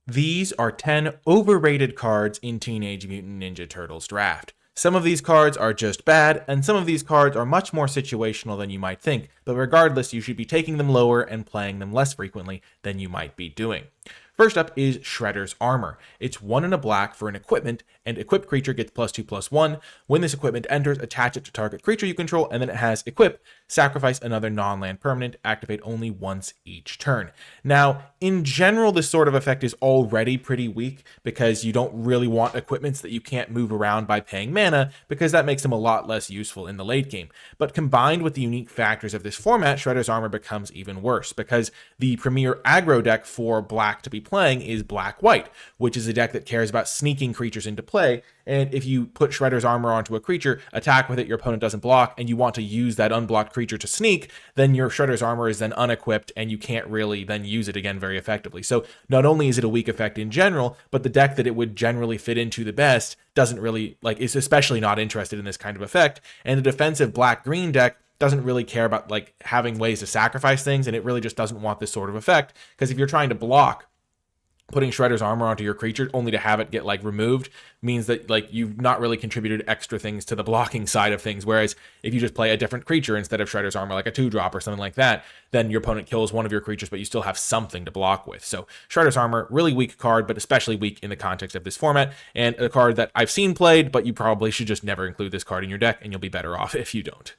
These are 10 overrated cards in Teenage Mutant Ninja Turtles Draft. Some of these cards are just bad, and some of these cards are much more situational than you might think, but regardless, you should be taking them lower and playing them less frequently than you might be doing. First up is Shredder's Armor. It's 1 and a black for an equipment, and equipped creature gets +2/+1. When this equipment enters, attach it to target creature you control, and then it has equip, sacrifice another non-land permanent, activate only once each turn. Now, in general, this sort of effect is already pretty weak because you don't really want equipments that you can't move around by paying mana, because that makes them a lot less useful in the late game. But combined with the unique factors of this format, Shredder's Armor becomes even worse, because the premier aggro deck for black to be playing is black-white, which is a deck that cares about sneaking creatures into play, and if you put Shredder's Armor onto a creature, attack with it, your opponent doesn't block, and you want to use that unblocked creature to sneak, then your Shredder's Armor is then unequipped, and you can't really then use it again very effectively. So not only is it a weak effect in general, but the deck that it would generally fit into the best doesn't really, is especially not interested in this kind of effect, and the defensive black-green deck doesn't really care about having ways to sacrifice things, and it really just doesn't want this sort of effect, because if you're trying to block, putting Shredder's Armor onto your creature only to have it get removed means that you've not really contributed extra things to the blocking side of things. Whereas if you just play a different creature instead of Shredder's Armor, like a 2-drop or something like that, then your opponent kills one of your creatures, but you still have something to block with. So Shredder's Armor, really weak card, but especially weak in the context of this format, and a card that I've seen played, but you probably should just never include this card in your deck, and you'll be better off if you don't.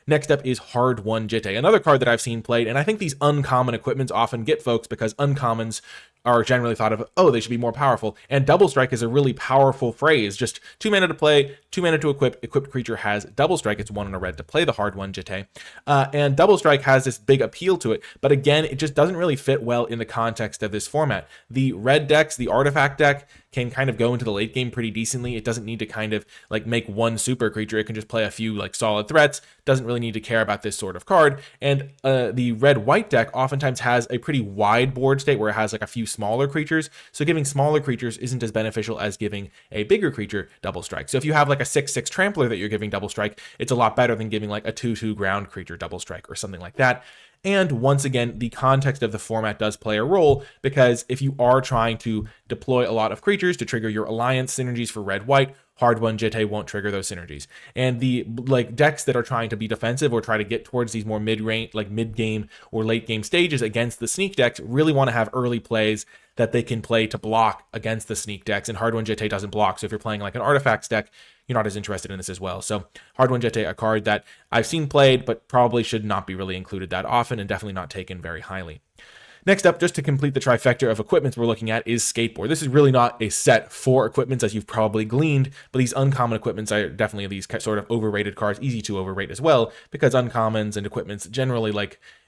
Next up is Hard Won Jitte, another card that I've seen played, and I think these uncommon equipments often get folks because uncommons are generally thought of, oh, they should be more powerful, and Double Strike is a really powerful phrase. Just 2 mana to play, 2 mana to equip, equipped creature has Double Strike, it's 1 and a red to play the Hard Won Jitte, and Double Strike has this big appeal to it, but again, it just doesn't really fit well in the context of this format. The red decks, the artifact deck, can kind of go into the late game pretty decently. It doesn't need to kind of make one super creature. It can just play a few solid threats. Doesn't really need to care about this sort of card. And the red-white deck oftentimes has a pretty wide board state where it has a few smaller creatures. So giving smaller creatures isn't as beneficial as giving a bigger creature Double Strike. So if you have a 6/6 Trampler that you're giving Double Strike, it's a lot better than giving a 2/2 ground creature Double Strike or something like that. And once again, the context of the format does play a role, because if you are trying to deploy a lot of creatures to trigger your alliance synergies for red-white, Hard Won Jitte won't trigger those synergies. And the decks that are trying to be defensive or try to get towards these more mid-range, mid-game or late-game stages against the sneak decks really want to have early plays that they can play to block against the sneak decks, and Hard Won Jitte doesn't block. So if you're playing an artifacts deck, you're not as interested in this as well. So Hard Won Jitte, a card that I've seen played, but probably should not be really included that often, and definitely not taken very highly. Next up, just to complete the trifecta of equipments we're looking at, is Skateboard. This is really not a set for equipments, as you've probably gleaned, but these uncommon equipments are definitely these sort of overrated cards, easy to overrate as well, because uncommons and equipments generally,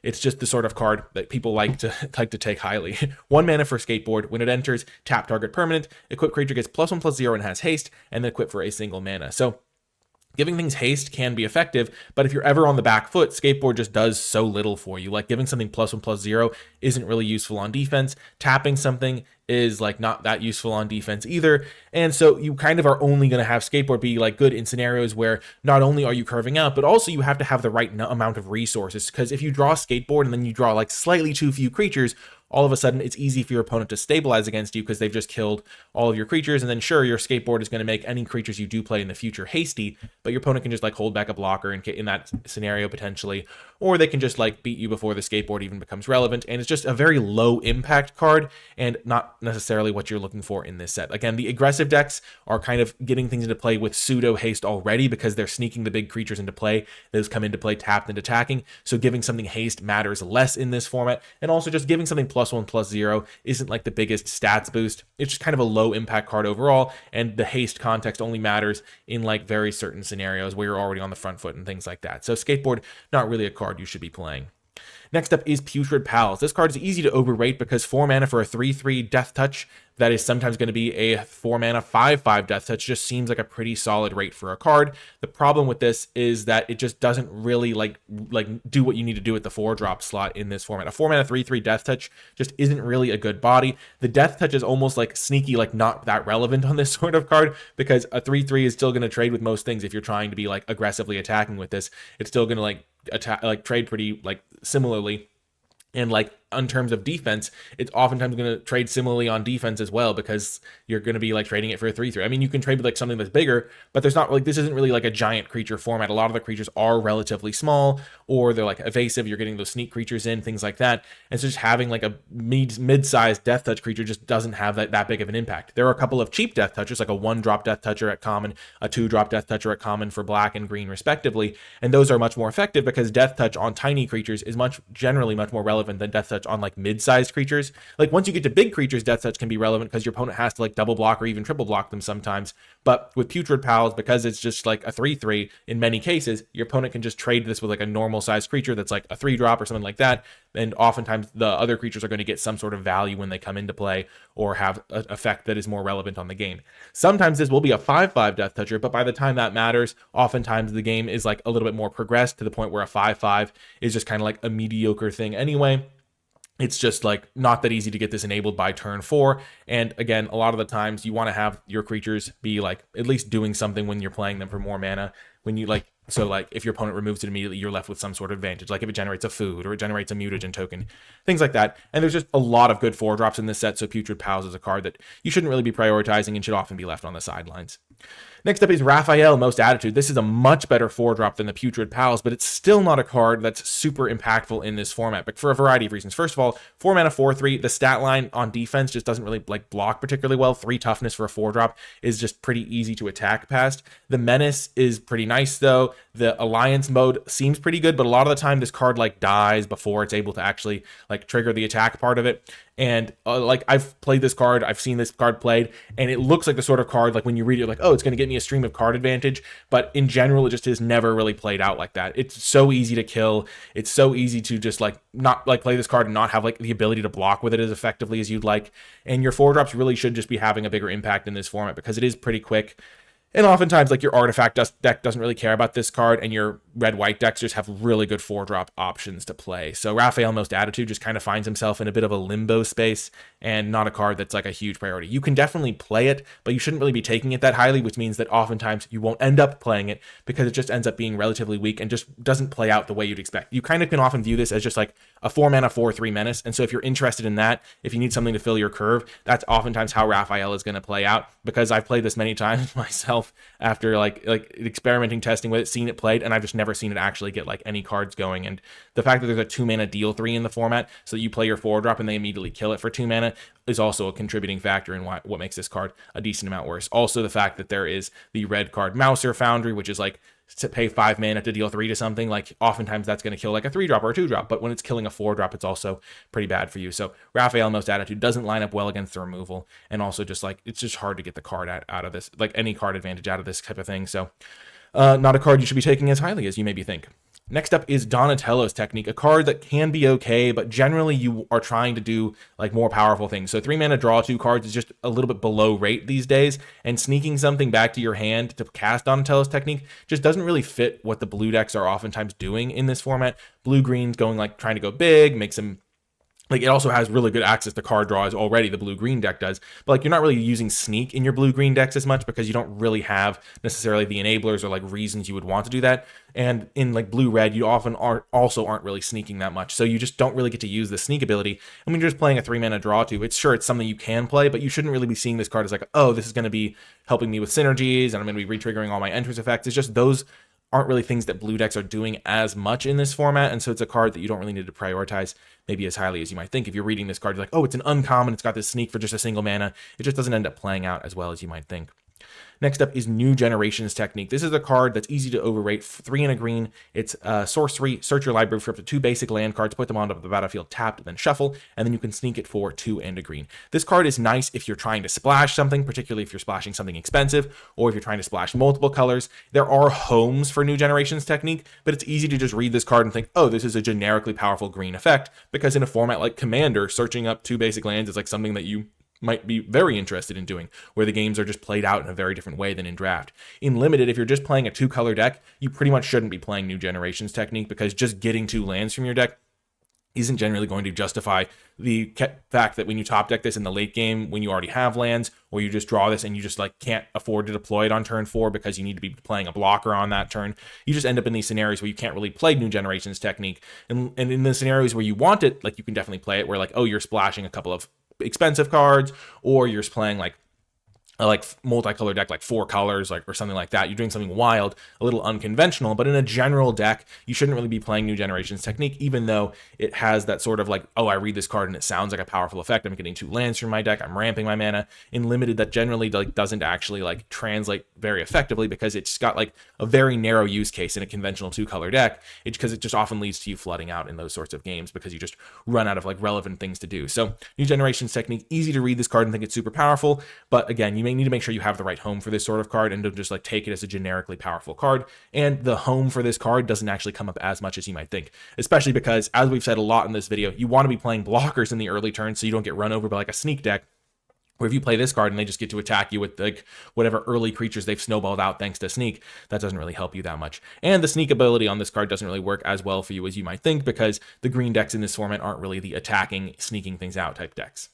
it's just the sort of card that people like to take highly. 1 mana for Skateboard. When it enters, tap target permanent, equipped creature gets +1/+0 and has haste, and then equip for a single mana. So giving things haste can be effective, but if you're ever on the back foot, Skateboard just does so little for you. Giving something +1/+0 isn't really useful on defense. Tapping something is not that useful on defense either. And so you kind of are only going to have Skateboard be good in scenarios where not only are you curving out, but also you have to have the right amount of resources. Because if you draw Skateboard and then you draw slightly too few creatures, all of a sudden it's easy for your opponent to stabilize against you because they've just killed all of your creatures. And then sure, your Skateboard is going to make any creatures you do play in the future hasty, but your opponent can just hold back a blocker in that scenario potentially, or they can just beat you before the Skateboard even becomes relevant. And it's just a very low impact card and not necessarily what you're looking for in this set. Again, the aggressive decks are kind of getting things into play with pseudo haste already because they're sneaking the big creatures into play. Those come into play tapped and attacking. So giving something haste matters less in this format. And also just giving something +1/+0 isn't the biggest stats boost. It's just kind of a low impact card overall. And the haste context only matters in very certain scenarios where you're already on the front foot and things like that. So Skateboard, not really a card you should be playing. Next up is Putrid Pals. This card is easy to overrate because 4 mana for a 3/3 Death Touch that is sometimes going to be a 4 mana 5/5 Death Touch just seems like a pretty solid rate for a card. The problem with this is that it just doesn't really do what you need to do at the 4-drop slot in this format. A 4 mana 3/3 Death Touch just isn't really a good body. The Death Touch is almost sneaky, not that relevant on this sort of card, because a 3/3 is still going to trade with most things. If you're trying to be aggressively attacking with this, it's still going to attack, trade pretty similarly. And in terms of defense, it's oftentimes going to trade similarly on defense as well, because you're going to be like trading it for a 3/3. I mean, you can trade with like something that's bigger, but there's not like, this isn't really like a giant creature format. A lot of the creatures are relatively small, or they're like evasive. You're getting those sneak creatures in, things like that. And so just having like a mid-sized Death Touch creature just doesn't have that big of an impact. There are a couple of cheap Death Touchers, like a 1-drop Death Toucher at common, a 2-drop Death Toucher at common for black and green respectively, and those are much more effective because Death Touch on tiny creatures is generally much more relevant than Death Touch on like mid-sized creatures. Like once you get to big creatures, Death Touch can be relevant because your opponent has to like double block or even triple block them sometimes. But with Putrid Pals, because it's just like a 3/3 in many cases, your opponent can just trade this with like a normal sized creature that's like a 3-drop or something like that. And oftentimes the other creatures are going to get some sort of value when they come into play or have an effect that is more relevant on the game. Sometimes this will be a 5/5 Death Toucher, but by the time that matters, oftentimes the game is like a little bit more progressed to the point where a 5/5 is just kind of like a mediocre thing anyway. It's just like not that easy to get this enabled by turn 4. And again, a lot of the times you want to have your creatures be like at least doing something when you're playing them for more mana. When you like, so like if your opponent removes it immediately, you're left with some sort of advantage. Like if it generates a food or it generates a mutagen token, things like that. And there's just a lot of good 4-drops in this set. So Putrid Pals is a card that you shouldn't really be prioritizing and should often be left on the sidelines. Next up is Raphael, Most Attitude. This is a much better 4-drop than the Putrid Pals, but it's still not a card that's super impactful in this format, but for a variety of reasons. First of all, 4 mana 4/3, the stat line on defense just doesn't really like block particularly well. 3 toughness for a 4-drop is just pretty easy to attack past. The Menace is pretty nice though. The Alliance mode seems pretty good, but a lot of the time this card like dies before it's able to actually like trigger the attack part of it. And like I've played this card, I've seen this card played, and it looks like the sort of card like when you read it, like, oh, it's going to get me a stream of card advantage. But in general, it just is never really played out like that. It's so easy to kill. It's so easy to just like not like play this card and not have like the ability to block with it as effectively as you'd like. And your 4-drops really should just be having a bigger impact in this format because it is pretty quick. And oftentimes, like your artifact deck doesn't really care about this card, and your red-white decks just have really good 4-drop options to play. So Raphael, Most Attitude, just kind of finds himself in a bit of a limbo space, and not a card that's like a huge priority. You can definitely play it, but you shouldn't really be taking it that highly, which means that oftentimes you won't end up playing it because it just ends up being relatively weak and just doesn't play out the way you'd expect. You kind of can often view this as just like a 4-mana 4/3 menace, and so if you're interested in that, if you need something to fill your curve, that's oftentimes how Raphael is going to play out, because I've played this many times myself after like experimenting, testing with it, seeing it played, and I've just never seen it actually get like any cards going. And the fact that there's a 2-mana deal 3 in the format, so that you play your 4-drop and they immediately kill it for 2 mana, is also a contributing factor in what makes this card a decent amount worse. Also, the fact that there is the red card Mouser Foundry, which is like to pay 5 mana to deal 3 to something, like oftentimes that's going to kill like a 3-drop or a 2-drop, but when it's killing a 4-drop, it's also pretty bad for you. So Raphael, Most Attitude doesn't line up well against the removal, and also just like it's just hard to get the card out of this, like any card advantage out of this type of thing. So not a card you should be taking as highly as you maybe think. Next up is Donatello's Technique, a card that can be okay, but generally you are trying to do like more powerful things. So 3 mana draw 2 cards is just a little bit below rate these days, and sneaking something back to your hand to cast Donatello's Technique just doesn't really fit what the blue decks are oftentimes doing in this format. Blue-green's going like trying to go big, makes them like, it also has really good access to card draws already, the blue-green deck does. But like, you're not really using sneak in your blue-green decks as much because you don't really have necessarily the enablers or like reasons you would want to do that. And in like blue-red, you often aren't really sneaking that much. So you just don't really get to use the sneak ability. And when you're just playing a 3-mana draw 2, it's something you can play, but you shouldn't really be seeing this card as like, oh, this is going to be helping me with synergies and I'm going to be re-triggering all my entrance effects. It's just those aren't really things that blue decks are doing as much in this format, and so it's a card that you don't really need to prioritize maybe as highly as you might think. If you're reading this card, you're like, oh, it's an uncommon, it's got this sneak for just a single mana. It just doesn't end up playing out as well as you might think. Next up is New Generations Technique. This is a card that's easy to overrate. 3 and a green. It's sorcery. Search your library for up to 2 basic land cards, put them onto the battlefield tapped, then shuffle, and then you can sneak it for 2 and a green. This card is nice if you're trying to splash something, particularly if you're splashing something expensive, or if you're trying to splash multiple colors. There are homes for New Generations Technique, but it's easy to just read this card and think, oh, this is a generically powerful green effect, because in a format like Commander, searching up 2 basic lands is like something that you might be very interested in doing, where the games are just played out in a very different way than in Draft. In Limited, if you're just playing a 2-color deck, you pretty much shouldn't be playing New Generations Technique, because just getting 2 lands from your deck isn't generally going to justify the fact that when you top deck this in the late game, when you already have lands, or you just draw this and you just like can't afford to deploy it on turn 4 because you need to be playing a blocker on that turn, you just end up in these scenarios where you can't really play New Generations technique. And in the scenarios where you want it, like you can definitely play it where like, oh, you're splashing a couple of expensive cards, or you're playing like multicolor deck, like 4 colors, like, or something like that. You're doing something wild, a little unconventional, but in a general deck, you shouldn't really be playing New Generations technique, even though it has that sort of like, oh, I read this card and it sounds like a powerful effect. I'm getting 2 lands from my deck. I'm ramping my mana. In limited, that generally like doesn't actually like translate very effectively because it's got like a very narrow use case in a conventional 2-color deck. It's because it just often leads to you flooding out in those sorts of games because you just run out of like relevant things to do. So New Generations technique, easy to read this card and think it's super powerful, but again, you may need to make sure you have the right home for this sort of card and don't just like take it as a generically powerful card. And the home for this card doesn't actually come up as much as you might think, especially because, as we've said a lot in this video, you want to be playing blockers in the early turn so you don't get run over by like a sneak deck, where if you play this card and they just get to attack you with like whatever early creatures they've snowballed out thanks to sneak, that doesn't really help you that much. And the sneak ability on this card doesn't really work as well for you as you might think, because the green decks in this format aren't really the attacking, sneaking things out type decks.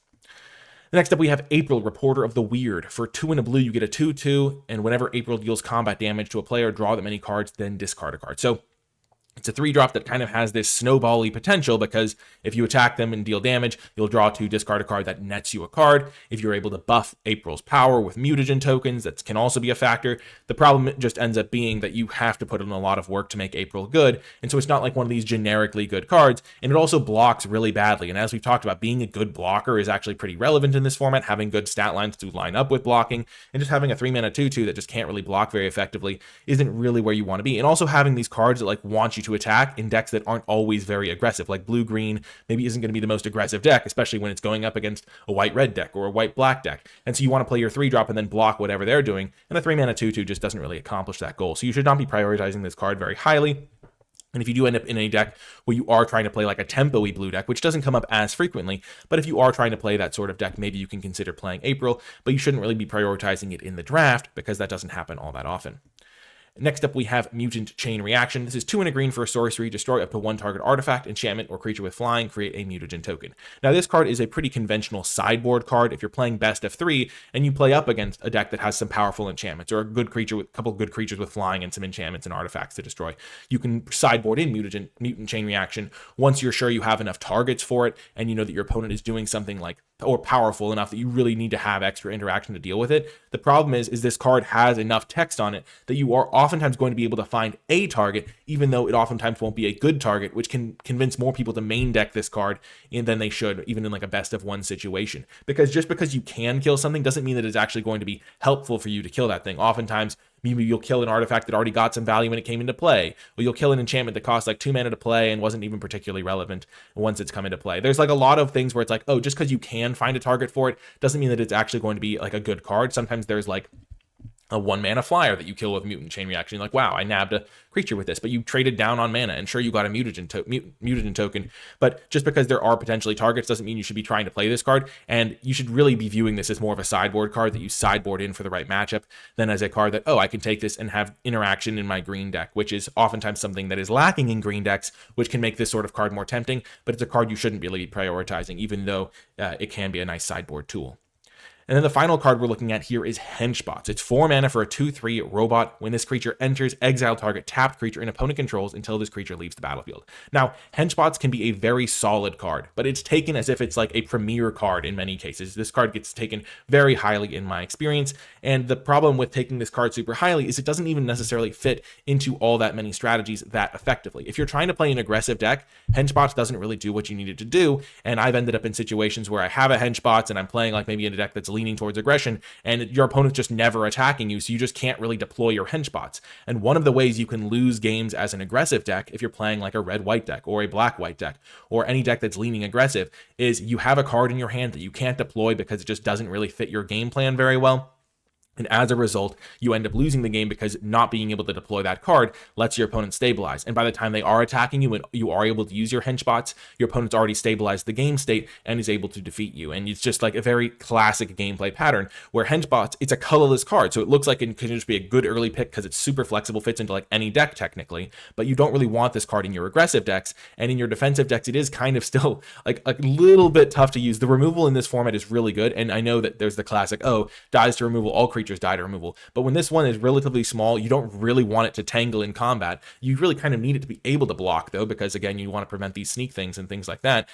Next up, we have April, Reporter of the Weird. For 2 and a blue, you get a 2/2, and whenever April deals combat damage to a player, draw that many cards, then discard a card. So it's a 3-drop that kind of has this snowball-y potential, because if you attack them and deal damage, you'll draw 2, discard a card, that nets you a card. If you're able to buff April's power with mutagen tokens, that can also be a factor. The problem just ends up being that you have to put in a lot of work to make April good, and so it's not like one of these generically good cards, and it also blocks really badly. And as we've talked about, being a good blocker is actually pretty relevant in this format, having good stat lines to line up with blocking, and just having a 3-mana 2/2 that just can't really block very effectively isn't really where you want to be. And also having these cards that like want you to attack in decks that aren't always very aggressive, like blue-green maybe isn't going to be the most aggressive deck, especially when it's going up against a white-red deck or a white-black deck. And so you want to play your 3-drop and then block whatever they're doing, and a 3-mana 2/2 just doesn't really accomplish that goal. So you should not be prioritizing this card very highly. And if you do end up in a deck where you are trying to play like a tempo-y blue deck, which doesn't come up as frequently, but if you are trying to play that sort of deck, maybe you can consider playing April, but you shouldn't really be prioritizing it in the draft because that doesn't happen all that often. Next up, we have Mutant Chain Reaction. This is 2 and a green for a sorcery. Destroy up to 1 target artifact, enchantment, or creature with flying. Create a mutagen token. Now, this card is a pretty conventional sideboard card if you're playing best of 3 and you play up against a deck that has some powerful enchantments or a couple good creatures with flying and some enchantments and artifacts to destroy. You can sideboard in Mutant Chain Reaction once you're sure you have enough targets for it and you know that your opponent is doing something like or powerful enough that you really need to have extra interaction to deal with it. The problem is this card has enough text on it that you are oftentimes going to be able to find a target, even though it oftentimes won't be a good target, which can convince more people to main deck this card than they should, even in like a best of 1 situation. Because just because you can kill something doesn't mean that it's actually going to be helpful for you to kill that thing. Oftentimes, maybe you'll kill an artifact that already got some value when it came into play, or you'll kill an enchantment that cost like 2 mana to play and wasn't even particularly relevant once it's come into play. There's like a lot of things where it's like, oh, just because you can find a target for it doesn't mean that it's actually going to be like a good card. Sometimes there's like a 1-mana flyer that you kill with Mutant Chain Reaction. You're like, wow, I nabbed a creature with this, but you traded down on mana, and sure, you got a mutagen token, but just because there are potentially targets doesn't mean you should be trying to play this card, and you should really be viewing this as more of a sideboard card that you sideboard in for the right matchup than as a card that, oh, I can take this and have interaction in my green deck, which is oftentimes something that is lacking in green decks, which can make this sort of card more tempting, but it's a card you shouldn't really be prioritizing, even though it can be a nice sideboard tool. And then the final card we're looking at here is Henchbots. It's 4 mana for a 2/3 robot. When this creature enters, exile target tapped creature an opponent controls until this creature leaves the battlefield. Now, Henchbots can be a very solid card, but it's taken as if it's like a premier card in many cases. This card gets taken very highly in my experience, and the problem with taking this card super highly is it doesn't even necessarily fit into all that many strategies that effectively. If you're trying to play an aggressive deck, Henchbots doesn't really do what you need it to do, and I've ended up in situations where I have a Henchbots and I'm playing like maybe in a deck that's leaning towards aggression, and your opponent's just never attacking you, so you just can't really deploy your Henchbots. And one of the ways you can lose games as an aggressive deck, if you're playing like a red-white deck or a black-white deck or any deck that's leaning aggressive, is you have a card in your hand that you can't deploy because it just doesn't really fit your game plan very well. And as a result, you end up losing the game because not being able to deploy that card lets your opponent stabilize. And by the time they are attacking you and you are able to use your henchbots, your opponent's already stabilized the game state and is able to defeat you. And it's just like a very classic gameplay pattern where henchbots, it's a colorless card. So it looks like it can just be a good early pick because it's super flexible, fits into like any deck technically, but you don't really want this card in your aggressive decks. And in your defensive decks, it is kind of still like a little bit tough to use. The removal in this format is really good. And I know that there's the classic, oh, dies to removal, all creatures die to removal. But when this one is relatively small, you don't really want it to tangle in combat. You really kind of need it to be able to block though, because again, you want to prevent these sneak things and things like that.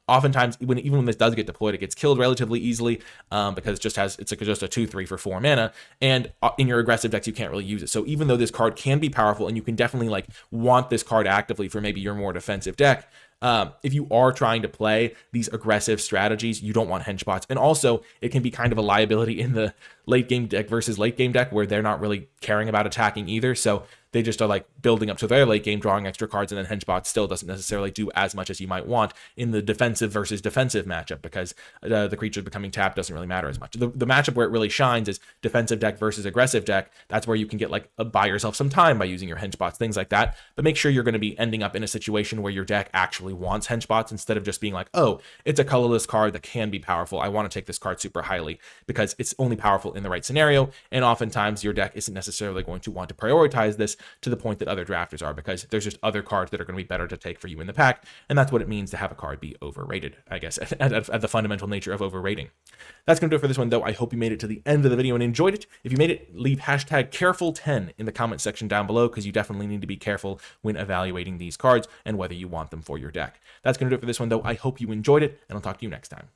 Oftentimes, even when this does get deployed, it gets killed relatively easily because it's just a 2/3 for 4 mana. And in your aggressive decks, you can't really use it. So even though this card can be powerful and you can definitely like want this card actively for maybe your more defensive deck, if you are trying to play these aggressive strategies, you don't want henchbots. And also, it can be kind of a liability in the late game deck versus late game deck where they're not really caring about attacking either. So they just are like building up to their late game, drawing extra cards, and then henchbot still doesn't necessarily do as much as you might want in the defensive versus defensive matchup because the creature becoming tapped doesn't really matter as much. The matchup where it really shines is defensive deck versus aggressive deck. That's where you can get like buy yourself some time by using your henchbots, things like that. But make sure you're going to be ending up in a situation where your deck actually wants henchbots instead of just being like, oh, it's a colorless card that can be powerful. I want to take this card super highly because it's only powerful in the right scenario. And oftentimes your deck isn't necessarily going to want to prioritize this to the point that other drafters are because there's just other cards that are going to be better to take for you in the pack. And that's what it means to have a card be overrated, I guess, at the fundamental nature of overrating. That's going to do it for this one, though. I hope you made it to the end of the video and enjoyed it. If you made it, leave hashtag careful10 in the comment section down below because you definitely need to be careful when evaluating these cards and whether you want them for your deck. That's going to do it for this one, though. I hope you enjoyed it, and I'll talk to you next time.